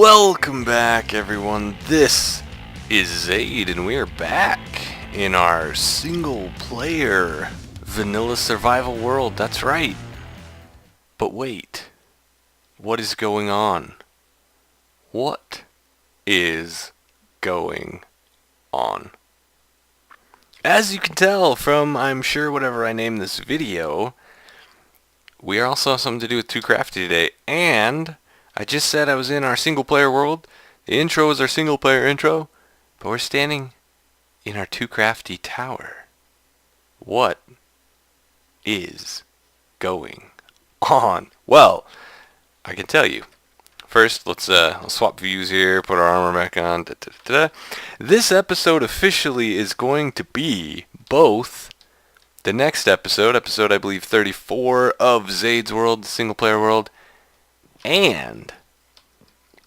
Welcome back, everyone. This is Xade, and we are back in our single-player vanilla survival world. That's right. But wait, what is going on? What is going on? As you can tell from, I'm sure, whatever I name this video, we also have something to do with Too Crafty today, and I just said I was in our single-player world. The intro is our single-player intro, but we're standing in our Too Crafty tower. What is going on? Well, I can tell you. First, let's swap views here, put our armor back on. This episode officially is going to be both the next episode I believe 34 of Xade's world, the single-player world, and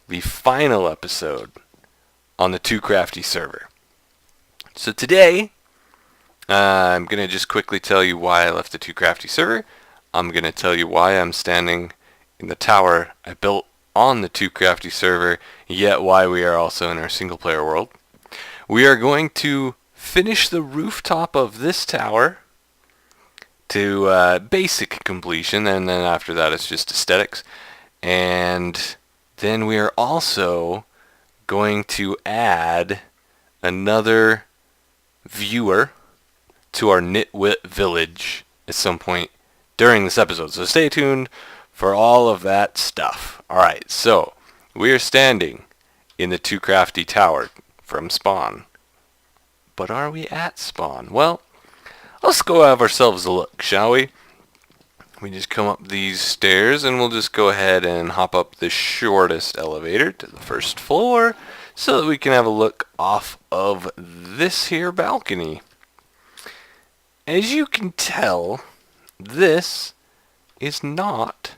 the final episode on the Too Crafty server. So today, I'm going to just quickly tell you why I left the Too Crafty server. I'm going to tell you why I'm standing in the tower I built on the Too Crafty server, yet why we are also in our single-player world. We are going to finish the rooftop of this tower to basic completion, and then after that it's just aesthetics. And then we are also going to add another viewer to our Nitwit village at some point during this episode. So stay tuned for all of that stuff. Alright, so we are standing in the Too Crafty tower from spawn. But are we at spawn? Well, let's go have ourselves a look, shall we? We just come up these stairs, and we'll just go ahead and hop up the shortest elevator to the first floor so that we can have a look off of this here balcony. As you can tell, this is not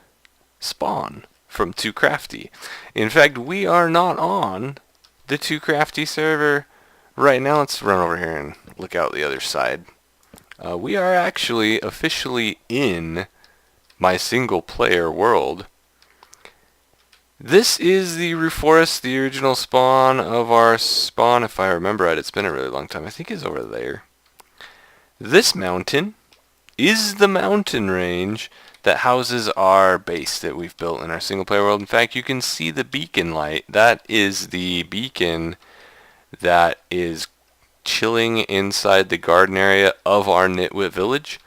spawn from Too Crafty. In fact, we are not on the Too Crafty server right now. Let's run over here and look out the other side. We are actually officially in my single-player world. This is the Roof Forest, the original spawn of our spawn, if I remember right. It's been a really long time. I think it's over there. This mountain is the mountain range that houses our base that we've built in our single-player world. In fact, you can see the beacon light. That is the beacon that is chilling inside the garden area of our Nitwit village.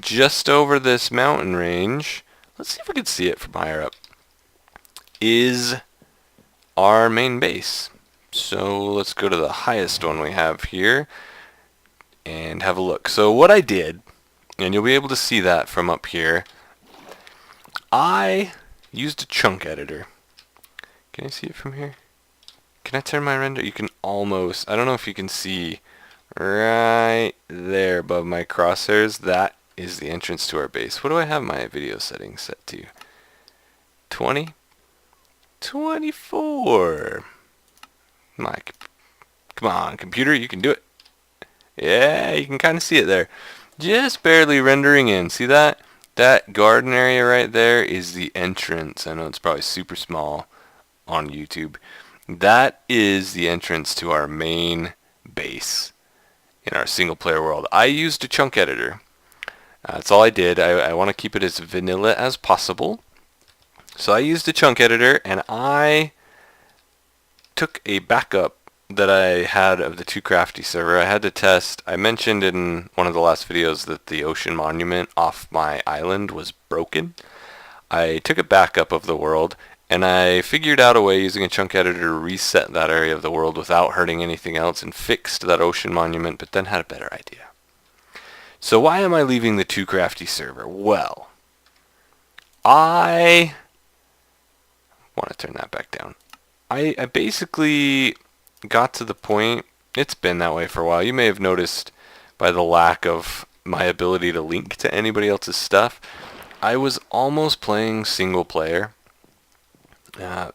Just over this mountain range, let's see if we can see it from higher up, is our main base. So let's go to the highest one we have here and have a look. So what I did, and you'll be able to see that from up here, I used a chunk editor. Can you see it from here? Can I turn my render? You can almost, I don't know if you can see right there above my crosshairs, that is the entrance to our base. What do I have my video settings set to? 20? 24. Come on, computer, you can do it. Yeah, you can kind of see it there. Just barely rendering in. See that? That garden area right there is the entrance. I know it's probably super small on YouTube. That is the entrance to our main base in our single player world. I used a chunk editor. That's all I did. I want to keep it as vanilla as possible. So I used a chunk editor, and I took a backup that I had of the Too Crafty server. I had to test. I mentioned in one of the last videos that the ocean monument off my island was broken. I took a backup of the world, and I figured out a way using a chunk editor to reset that area of the world without hurting anything else, and fixed that ocean monument, but then had a better idea. So why am I leaving the Too Crafty server? Well, I want to turn that back down. I basically got to the point, it's been that way for a while. You may have noticed by the lack of my ability to link to anybody else's stuff. I was almost playing single player. Random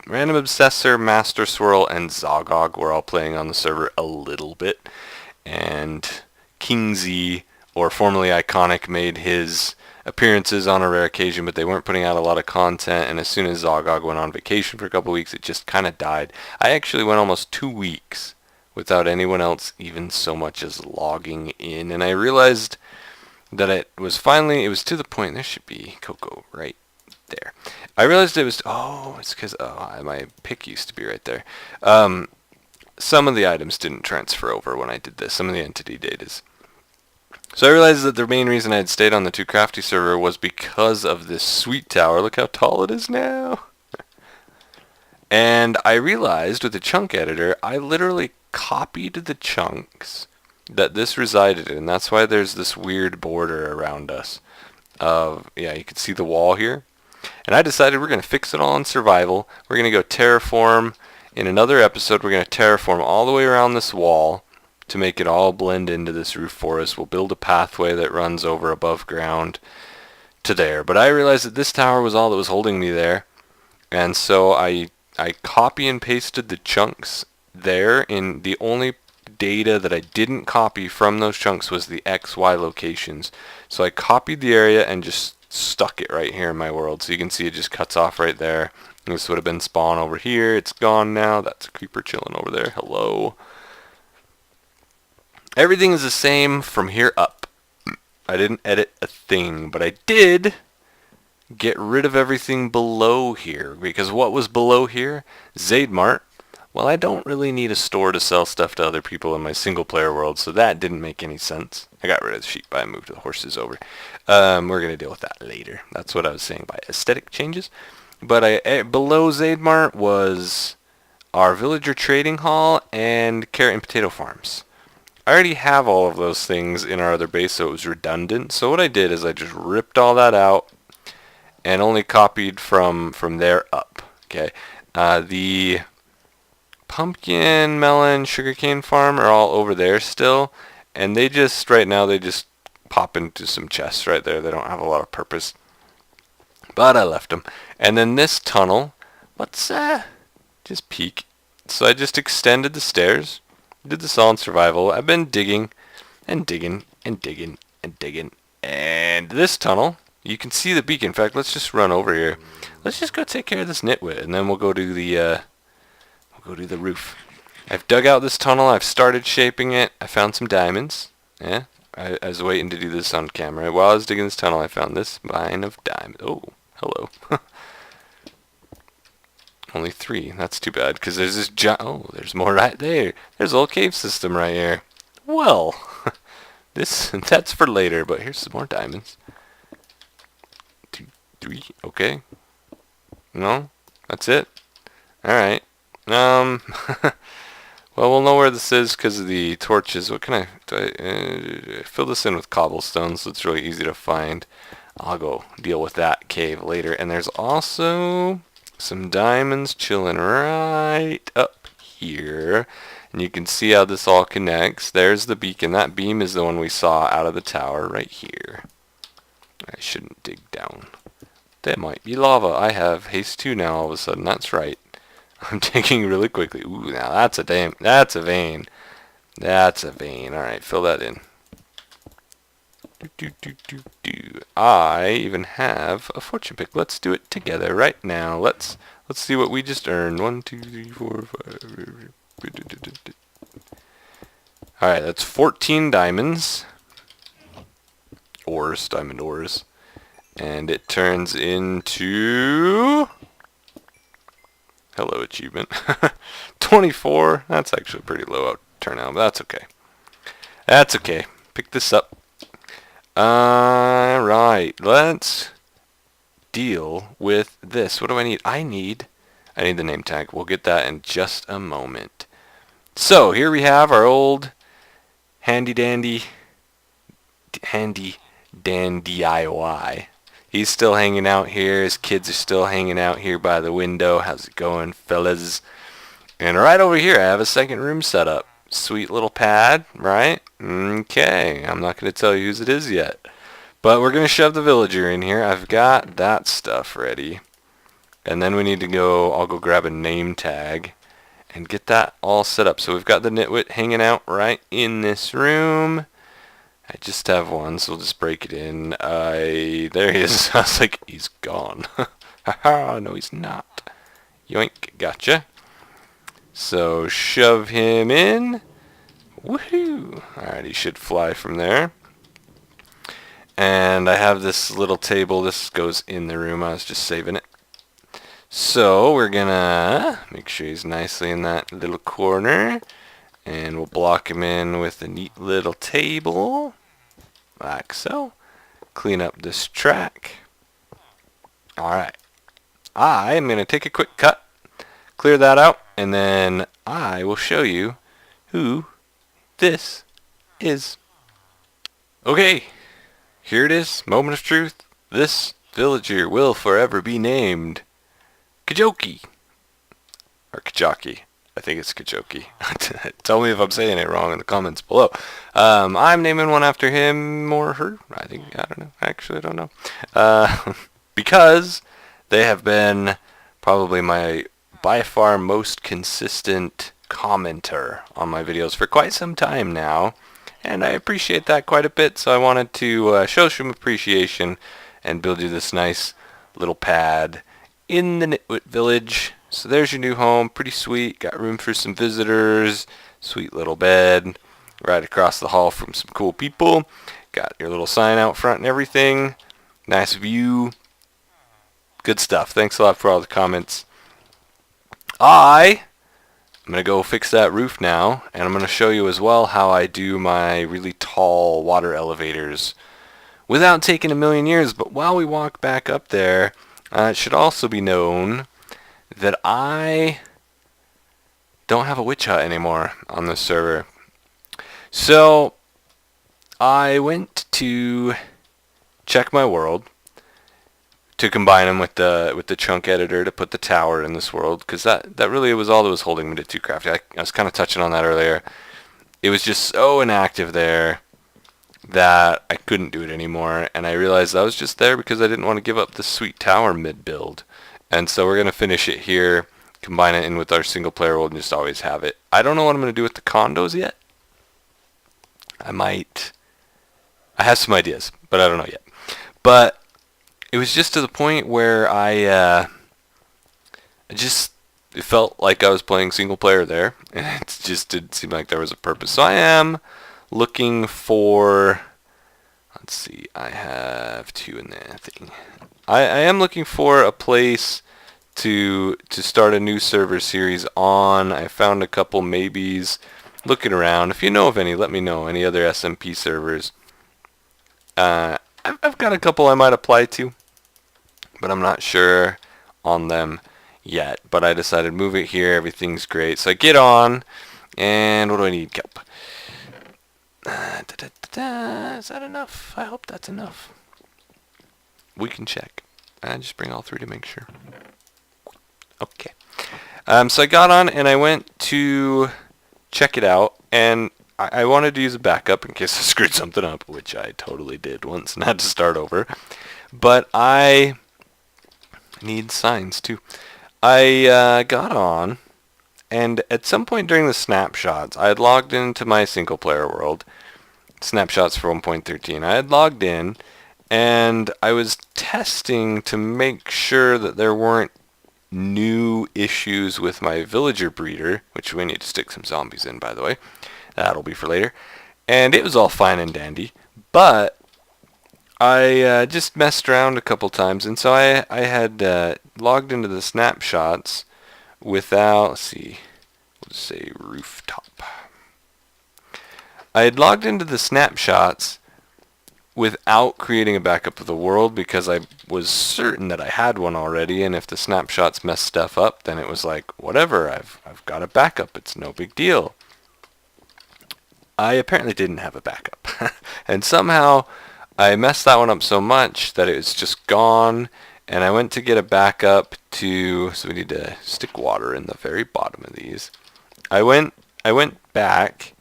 Obsessor, Master Swirl, and Zogog were all playing on the server a little bit. And King Z, or formerly Iconic, made his appearances on a rare occasion, but they weren't putting out a lot of content, and as soon as Zogog went on vacation for a couple weeks, it just kind of died. I actually went almost 2 weeks without anyone else even so much as logging in, and I realized that it was to the point, there should be Coco right there. I realized it was, it's because, my pick used to be right there. Some of the items didn't transfer over when I did this, some of the entity datas. So I realized that the main reason I had stayed on the Too Crafty server was because of this sweet tower. Look how tall it is now. And I realized with the chunk editor, I literally copied the chunks that this resided in. That's why there's this weird border around us. You can see the wall here. And I decided we're going to fix it all in survival. We're going to go terraform. In another episode, we're going to terraform all the way around this wall to make it all blend into this roof forest. We'll build a pathway that runs over above ground to there. But I realized that this tower was all that was holding me there. And so I copy and pasted the chunks there. In the only data that I didn't copy from those chunks was the XY locations. So I copied the area and just stuck it right here in my world. So you can see it just cuts off right there. This would have been spawn over here. It's gone now. That's a creeper chilling over there. Hello. Everything is the same from here up. I didn't edit a thing, but I did get rid of everything below here. Because what was below here? XadeMart. Well, I don't really need a store to sell stuff to other people in my single player world, so that didn't make any sense. I got rid of the sheep, but I moved the horses over. We're going to deal with that later. That's what I was saying by aesthetic changes. But below XadeMart was our villager trading hall and carrot and potato farms. I already have all of those things in our other base, so it was redundant. So what I did is I just ripped all that out and only copied from there up. Okay, the pumpkin, melon, sugarcane farm are all over there still, and they just right now they just pop into some chests right there. They don't have a lot of purpose, but I left them. And then this tunnel, let's just peek. So I just extended the stairs. Did this all in survival. I've been digging and digging and digging and digging. And this tunnel, you can see the beacon. In fact, let's just run over here. Let's just go take care of this nitwit, and then we'll go do the roof. I've dug out this tunnel. I've started shaping it. I found some diamonds. Yeah, I was waiting to do this on camera. While I was digging this tunnel, I found this mine of diamonds. Oh, hello. Only 3. That's too bad, because there's this there's more right there. There's a whole cave system right here. Well, that's for later, but here's some more diamonds. 2, 3, okay. No? That's it? Alright. Well, we'll know where this is because of the torches. What can I fill this in with cobblestone, so it's really easy to find. I'll go deal with that cave later. And there's also some diamonds chilling right up here, and you can see how this all connects. There's the beacon. That beam is the one we saw out of the tower right here. I shouldn't dig down. There might be lava. I have haste 2 now all of a sudden. That's right. I'm digging really quickly. Ooh, now that's a vein. That's a vein. Alright, fill that in. I even have a fortune pick. Let's do it together right now. Let's see what we just earned. 1, 2, 3, 4, 5. Alright, that's 14 diamonds. Diamond ores. And it turns into... Hello, achievement. 24. That's actually pretty low turnout, but that's okay. That's okay. Pick this up. Alright, let's deal with this. What do I need? I need the name tag. We'll get that in just a moment. So, here we have our old handy dandy DIY. He's still hanging out here. His kids are still hanging out here by the window. How's it going, fellas? And right over here, I have a second room set up. Sweet little pad, right? Okay, I'm not going to tell you whose it is yet. But we're going to shove the villager in here. I've got that stuff ready. And then we need to go, I'll go grab a name tag and get that all set up. So we've got the nitwit hanging out right in this room. I just have one, so we'll just break it in. There he is. I was like, he's gone. Haha, no he's not. Yoink, gotcha. So shove him in. Woohoo! Alright, he should fly from there. And I have this little table. This goes in the room. I was just saving it. So we're gonna make sure he's nicely in that little corner. And we'll block him in with a neat little table. Like so. Clean up this track. Alright. I am going to take a quick cut. Clear that out. And then I will show you who this is. Okay. Here it is. Moment of truth. This villager will forever be named Kajoki. Or Kajaki. I think it's Kajoki. Tell me if I'm saying it wrong in the comments below. I'm naming one after him or her. I don't know. Actually, I don't know. Because they have been probably my by far most consistent commenter on my videos for quite some time now. And I appreciate that quite a bit, so I wanted to show some appreciation and build you this nice little pad in the Nitwit village. So there's your new home, pretty sweet, got room for some visitors, sweet little bed, right across the hall from some cool people, got your little sign out front and everything, nice view, good stuff. Thanks a lot for all the comments. I'm going to go fix that roof now, and I'm going to show you as well how I do my really tall water elevators without taking a million years. But while we walk back up there, it should also be known that I don't have a witch hut anymore on this server. So I went to check my world to combine them with the chunk editor to put the tower in this world, because that really was all that was holding me to Too Crafty. I was kind of touching on that earlier. It was just so inactive there that I couldn't do it anymore, and I realized I was just there because I didn't want to give up this sweet tower mid-build. And so we're going to finish it here, combine it in with our single player world, and just always have it. I don't know what I'm going to do with the condos yet. I have some ideas, but I don't know yet. But it was just to the point where it felt like I was playing single player there, and it just didn't seem like there was a purpose. So I am looking for, let's see, I have two in there. I am looking for a place to start a new server series on. I found a couple maybes, looking around. If you know of any, let me know. Any other SMP servers? I've got a couple I might apply to, but I'm not sure on them yet. But I decided to move it here. Everything's great. So I get on, and what do I need? Kelp. Is that enough? I hope that's enough. We can check. Just bring all three to make sure. Okay. So I got on and I went to check it out, and I wanted to use a backup in case I screwed something up, which I totally did once and had to start over. But I need signs too. I got on, and at some point during the snapshots, I had logged into my single player world. Snapshots for 1.13. I had logged in, and I was testing to make sure that there weren't new issues with my villager breeder, which we need to stick some zombies in, by the way. That'll be for later. And it was all fine and dandy, but I just messed around a couple times, and so I had logged into the snapshots without, let's see, we'll just say rooftop. I had logged into the snapshots without creating a backup of the world because I was certain that I had one already, and if the snapshots messed stuff up, then it was like, whatever, I've got a backup, it's no big deal. I apparently didn't have a backup, and somehow I messed that one up so much that it was just gone, and I went to get a backup to, so we need to stick water in the very bottom of these. I went back,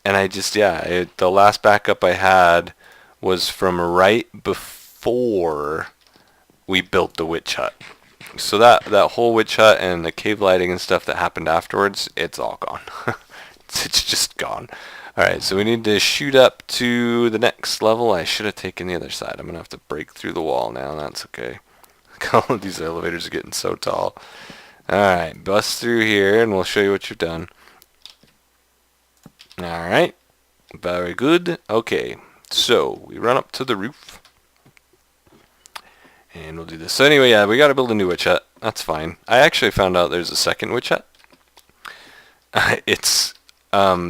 and I just, the last backup I had was from right before we built the witch hut. So that whole witch hut and the cave lighting and stuff that happened afterwards, it's all gone. It's just gone. Alright, so we need to shoot up to the next level. I should have taken the other side. I'm going to have to break through the wall now. That's okay. All of these elevators are getting so tall. Alright, bust through here and we'll show you what you've done. Alright, very good. Okay, so we run up to the roof. And we'll do this. So anyway, yeah, we got to build a new witch hut. That's fine. I actually found out there's a second witch hut.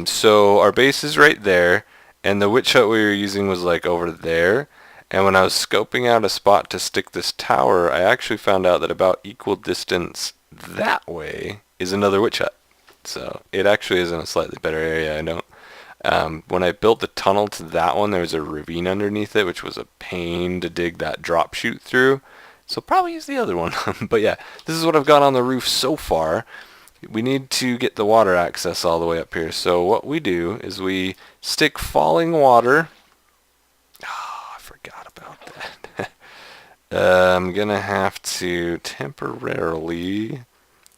So our base is right there, and the witch hut we were using was like over there. And when I was scoping out a spot to stick this tower, I actually found out that about equal distance that way is another witch hut. So it actually is in a slightly better area. I don't. When I built the tunnel to that one, there was a ravine underneath it, which was a pain to dig that drop chute through. So probably use the other one. But yeah, this is what I've got on the roof so far. We need to get the water access all the way up here. So what we do is we stick falling water. Oh, I forgot about that. I'm going to have to temporarily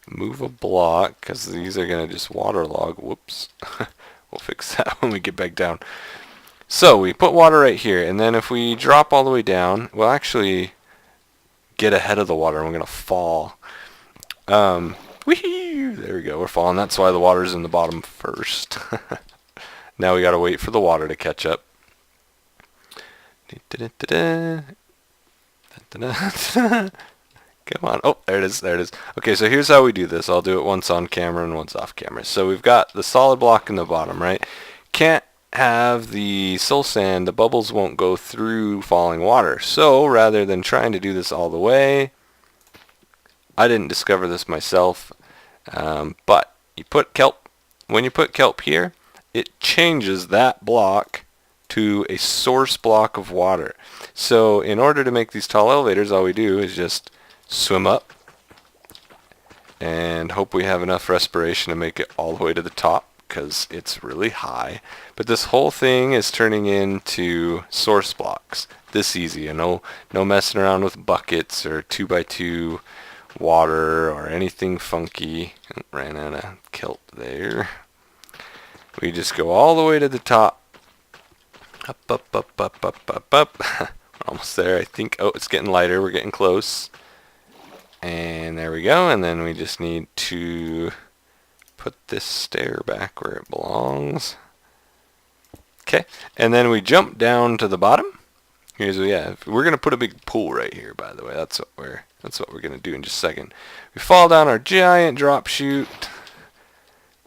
move a block because these are going to just waterlog. Whoops. We'll fix that when we get back down. So we put water right here, and then if we drop all the way down, we'll actually get ahead of the water and we're going to fall. Whee! There we go, we're falling. That's why the water's in the bottom first. Now we got to wait for the water to catch up. Come on. Oh, there it is. There it is. Okay, so here's how we do this. I'll do it once on camera and once off camera. So we've got the solid block in the bottom, right? Can't have the soul sand. The bubbles won't go through falling water. So rather than trying to do this all the way, I didn't discover this myself, but you put kelp. When you put kelp here, it changes that block to a source block of water. So in order to make these tall elevators, all we do is just swim up and hope we have enough respiration to make it all the way to the top because it's really high. But this whole thing is turning into source blocks this easy, and no messing around with buckets or 2x2 water or anything funky. Ran out of kelp there. We just go all the way to the top. Up, up, up, up, up, up, up. We're almost there, I think. Oh, it's getting lighter. We're getting close. And there we go. And then we just need to put this stair back where it belongs. Okay. And then we jump down to the bottom. Here's what we have. We're gonna put a big pool right here, by the way. That's what we're gonna do in just a second. We fall down our giant drop chute,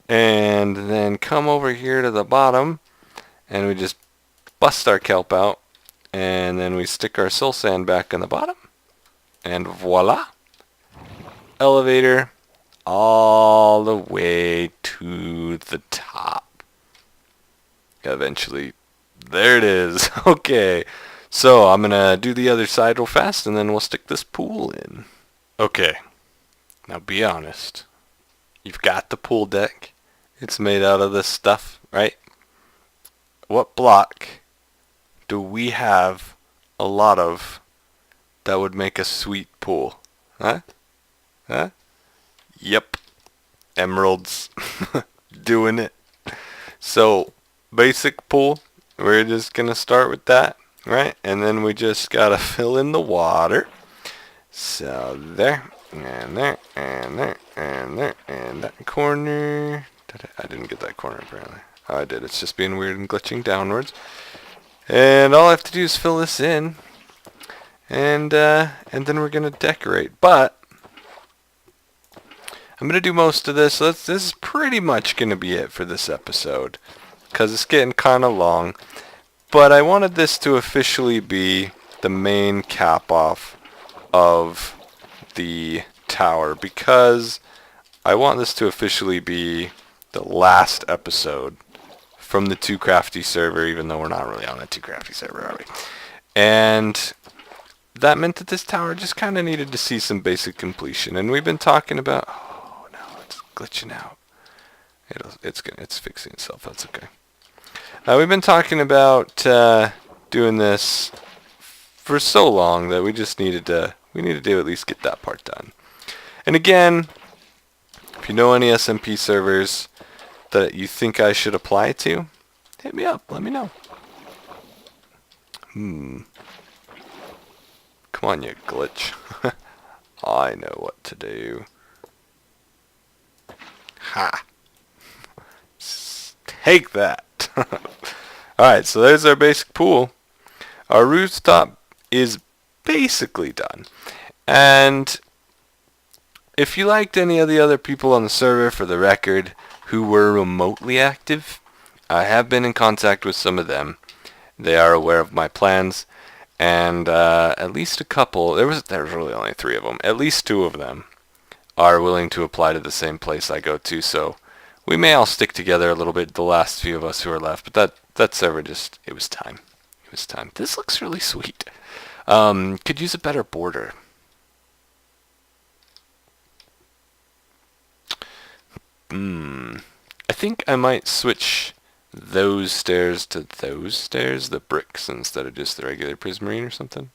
and then come over here to the bottom, and we just bust our kelp out, and then we stick our soul sand back in the bottom, and voila, elevator all the way to the top. Eventually, there it is. Okay, so I'm gonna do the other side real fast, and then we'll stick this pool in. Okay, now be honest. You've got the pool deck. It's made out of this stuff, right? What block do we have a lot of that would make a sweet pool? Huh? Huh? Yep. Emeralds. Doing it. So, basic pool. We're just going to start with that, right? And then we just got to fill in the water. So, there. And there. And there. And there. And that corner. I didn't get that corner, apparently. Oh, I did. It's just being weird and glitching downwards. And all I have to do is fill this in. And then we're going to decorate. But I'm going to do most of this. This is pretty much going to be it for this episode, because it's getting kind of long. But I wanted this to officially be the main cap-off of the tower, because I want this to officially be the last episode from the Too Crafty server, even though we're not really on a Too Crafty server, are we? And that meant that this tower just kind of needed to see some basic completion. And we've been talking about... Oh, no, it's glitching out. It's fixing itself. That's okay. We've been talking about doing this for so long that we just needed to at least get that part done. And again, if you know any SMP servers that you think I should apply to, hit me up. Let me know. Come on, you glitch. I know what to do. Ha! Take that! Alright, so there's our basic pool. Our rooftop is basically done. And if you liked any of the other people on the server, for the record, who were remotely active, I have been in contact with some of them. They are aware of my plans, and at least a couple, there was really only 3 of them, at least 2 of them are willing to apply to the same place I go to, so we may all stick together a little bit, the last few of us who are left, but that server just, it was time. It was time. This looks really sweet. Could use a better border. I think I might switch those stairs to those stairs, the bricks, instead of just the regular prismarine or something.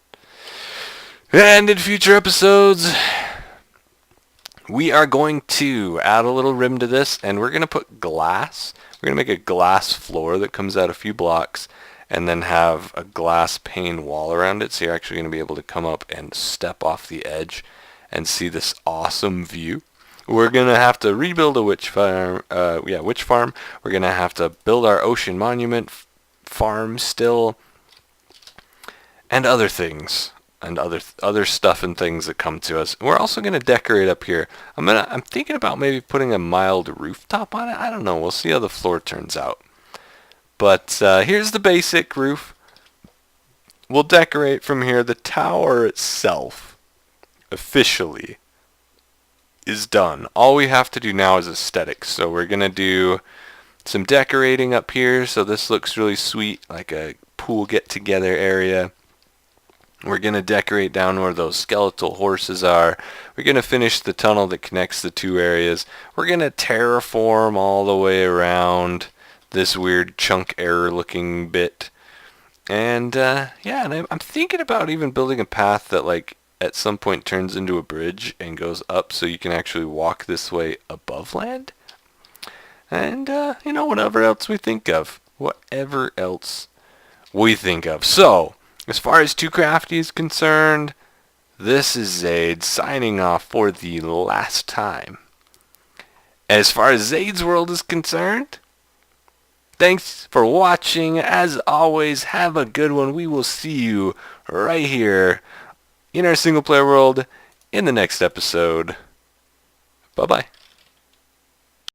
And in future episodes, we are going to add a little rim to this, and we're going to put glass. We're going to make a glass floor that comes out a few blocks, and then have a glass pane wall around it, so you're actually going to be able to come up and step off the edge and see this awesome view. We're going to have to rebuild a witch farm. Witch farm. We're going to have to build our ocean monument farm still, and other things. And other stuff and things that come to us. We're also going to decorate up here. I'm thinking about maybe putting a mild rooftop on it. I don't know. We'll see how the floor turns out. But here's the basic roof. We'll decorate from here. The tower itself, officially, is done. All we have to do now is aesthetics. So we're going to do some decorating up here. So this looks really sweet, like a pool get-together area. We're going to decorate down where those skeletal horses are. We're going to finish the tunnel that connects the 2 areas. We're going to terraform all the way around this weird chunk error looking bit. And and I'm thinking about even building a path that like at some point turns into a bridge and goes up so you can actually walk this way above land. And whatever else we think of. Whatever else we think of. So, as far as Too Crafty is concerned, this is Xade signing off for the last time. As far as Xade's world is concerned, thanks for watching. As always, have a good one. We will see you right here in our single player world in the next episode. Bye-bye.